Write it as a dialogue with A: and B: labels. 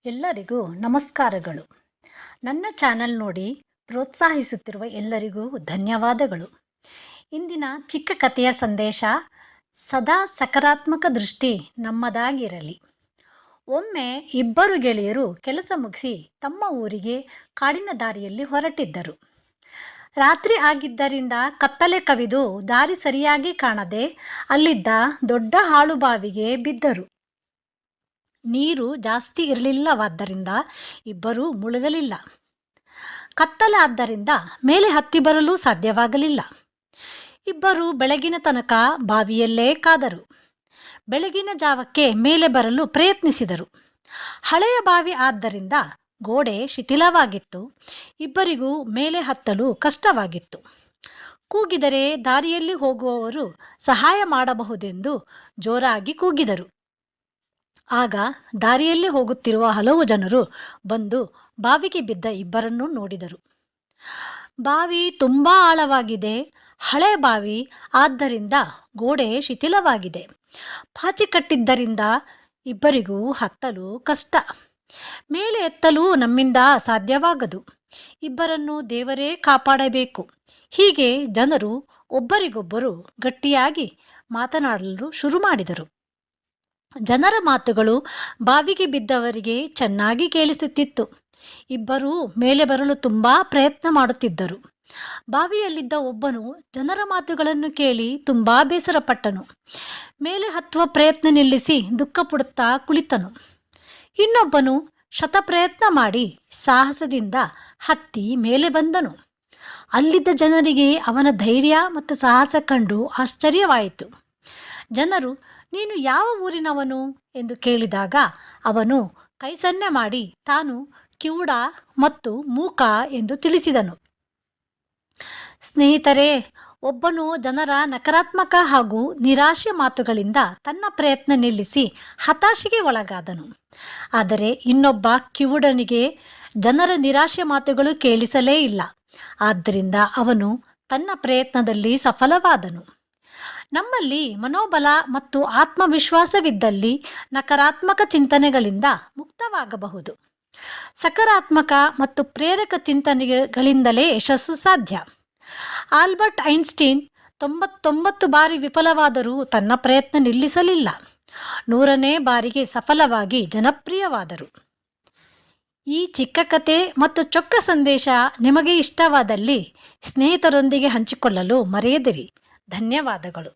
A: ಎಲ್ಲರಿಗೂ ನಮಸ್ಕಾರಗಳು. ನನ್ನ ಚಾನಲ್ ನೋಡಿ ಪ್ರೋತ್ಸಾಹಿಸುತ್ತಿರುವ ಎಲ್ಲರಿಗೂ ಧನ್ಯವಾದಗಳು. ಇಂದಿನ ಚಿಕ್ಕ ಕಥೆಯ ಸಂದೇಶ: ಸದಾ ಸಕಾರಾತ್ಮಕ ದೃಷ್ಟಿ ನಮ್ಮದಾಗಿರಲಿ. ಒಮ್ಮೆ ಇಬ್ಬರು ಗೆಳೆಯರು ಕೆಲಸ ಮುಗಿಸಿ ತಮ್ಮ ಊರಿಗೆ ಕಾಡಿನ ದಾರಿಯಲ್ಲಿ ಹೊರಟಿದ್ದರು. ರಾತ್ರಿ ಆಗಿದ್ದರಿಂದ ಕತ್ತಲೆ ಕವಿದು ದಾರಿ ಸರಿಯಾಗಿ ಕಾಣದೆ ಅಲ್ಲಿದ್ದ ದೊಡ್ಡ ಹಾಳುಬಾವಿಗೆ ಬಿದ್ದರು. ನೀರು ಜಾಸ್ತಿ ಇರಲಿಲ್ಲವಾದ್ದರಿಂದ ಇಬ್ಬರೂ ಮುಳುಗಲಿಲ್ಲ. ಕತ್ತಲೆ ಆದ್ದರಿಂದ ಮೇಲೆ ಹತ್ತಿ ಬರಲು ಸಾಧ್ಯವಾಗಲಿಲ್ಲ. ಇಬ್ಬರು ಬೆಳಗಿನ ತನಕ ಬಾವಿಯಲ್ಲೇ ಕಾದರು. ಬೆಳಗಿನ ಜಾವಕ್ಕೆ ಮೇಲೆ ಬರಲು ಪ್ರಯತ್ನಿಸಿದರು. ಹಳೆಯ ಬಾವಿ ಆದ್ದರಿಂದ ಗೋಡೆ ಶಿಥಿಲವಾಗಿತ್ತು. ಇಬ್ಬರಿಗೂ ಮೇಲೆ ಹತ್ತಲು ಕಷ್ಟವಾಗಿತ್ತು. ಕೂಗಿದರೆ ದಾರಿಯಲ್ಲಿ ಹೋಗುವವರು ಸಹಾಯ ಮಾಡಬಹುದೆಂದು ಜೋರಾಗಿ ಕೂಗಿದರು. ಆಗ ದಾರಿಯಲ್ಲಿ ಹೋಗುತ್ತಿರುವ ಹಲವು ಜನರು ಬಂದು ಬಾವಿಗೆ ಬಿದ್ದ ಇಬ್ಬರನ್ನು ನೋಡಿದರು. ಬಾವಿ ತುಂಬ ಆಳವಾಗಿದೆ. ಹಳೆ ಬಾವಿ ಆದ್ದರಿಂದ ಗೋಡೆ ಶಿಥಿಲವಾಗಿದೆ. ಪಾಚಿ ಕಟ್ಟಿದ್ದರಿಂದ ಇಬ್ಬರಿಗೂ ಹತ್ತಲು ಕಷ್ಟ. ಮೇಲೆ ಎತ್ತಲು ನಮ್ಮಿಂದ ಸಾಧ್ಯವಾಗದು. ಇಬ್ಬರನ್ನು ದೇವರೇ ಕಾಪಾಡಬೇಕು. ಹೀಗೆ ಜನರು ಒಬ್ಬರಿಗೊಬ್ಬರು ಗಟ್ಟಿಯಾಗಿ ಮಾತನಾಡಲು ಶುರು ಮಾಡಿದರು. ಜನರ ಮಾತುಗಳು ಬಾವಿಗೆ ಬಿದ್ದವರಿಗೆ ಚೆನ್ನಾಗಿ ಕೇಳಿಸುತ್ತಿತ್ತು. ಇಬ್ಬರೂ ಮೇಲೆ ಬರಲು ತುಂಬ ಪ್ರಯತ್ನ ಮಾಡುತ್ತಿದ್ದರು. ಬಾವಿಯಲ್ಲಿದ್ದ ಒಬ್ಬನು ಜನರ ಮಾತುಗಳನ್ನು ಕೇಳಿ ತುಂಬ ಬೇಸರಪಟ್ಟನು. ಮೇಲೆ ಹತ್ತುವ ಪ್ರಯತ್ನ ನಿಲ್ಲಿಸಿ ದುಃಖಪಡುತ್ತಾ ಕುಳಿತನು. ಇನ್ನೊಬ್ಬನು ಶತಪ್ರಯತ್ನ ಮಾಡಿ ಸಾಹಸದಿಂದ ಹತ್ತಿ ಮೇಲೆ ಬಂದನು. ಅಲ್ಲಿದ್ದ ಜನರಿಗೆ ಅವನ ಧೈರ್ಯ ಮತ್ತು ಸಾಹಸ ಕಂಡು ಆಶ್ಚರ್ಯವಾಯಿತು. ಜನರು, ನೀನು ಯಾವ ಊರಿನವನು ಎಂದು ಕೇಳಿದಾಗ ಅವನು ಕೈ ಸನ್ನೆ ಮಾಡಿ ತಾನು ಕಿವುಡ ಮತ್ತು ಮೂಕ ಎಂದು ತಿಳಿಸಿದನು. ಸ್ನೇಹಿತರೆ, ಒಬ್ಬನು ಜನರ ನಕಾರಾತ್ಮಕ ಹಾಗೂ ನಿರಾಶೆ ಮಾತುಗಳಿಂದ ತನ್ನ ಪ್ರಯತ್ನ ನಿಲ್ಲಿಸಿ ಹತಾಶೆಗೆ ಒಳಗಾದನು. ಆದರೆ ಇನ್ನೊಬ್ಬ ಕಿವುಡನಿಗೆ ಜನರ ನಿರಾಶೆ ಮಾತುಗಳು ಕೇಳಿಸಲೇ ಇಲ್ಲ. ಆದ್ದರಿಂದ ಅವನು ತನ್ನ ಪ್ರಯತ್ನದಲ್ಲಿ ಸಫಲವಾದನು. ನಮ್ಮಲ್ಲಿ ಮನೋಬಲ ಮತ್ತು ಆತ್ಮವಿಶ್ವಾಸವಿದ್ದಲ್ಲಿ ನಕಾರಾತ್ಮಕ ಚಿಂತನೆಗಳಿಂದ ಮುಕ್ತವಾಗಬಹುದು. ಸಕಾರಾತ್ಮಕ ಮತ್ತು ಪ್ರೇರಕ ಚಿಂತನೆಗಳಿಂದಲೇ ಯಶಸ್ಸು ಸಾಧ್ಯ. ಆಲ್ಬರ್ಟ್ ಐನ್ಸ್ಟೀನ್ 99 ಬಾರಿ ವಿಫಲವಾದರೂ ತನ್ನ ಪ್ರಯತ್ನ ನಿಲ್ಲಿಸಲಿಲ್ಲ. 100ನೇ ಬಾರಿಗೆ ಸಫಲವಾಗಿ ಜನಪ್ರಿಯವಾದರು. ಈ ಚಿಕ್ಕ ಕತೆ ಮತ್ತು ಚೊಕ್ಕ ಸಂದೇಶ ನಿಮಗೆ ಇಷ್ಟವಾದಲ್ಲಿ ಸ್ನೇಹಿತರೊಂದಿಗೆ ಹಂಚಿಕೊಳ್ಳಲು ಮರೆಯದಿರಿ. ಧನ್ಯವಾದಗಳು.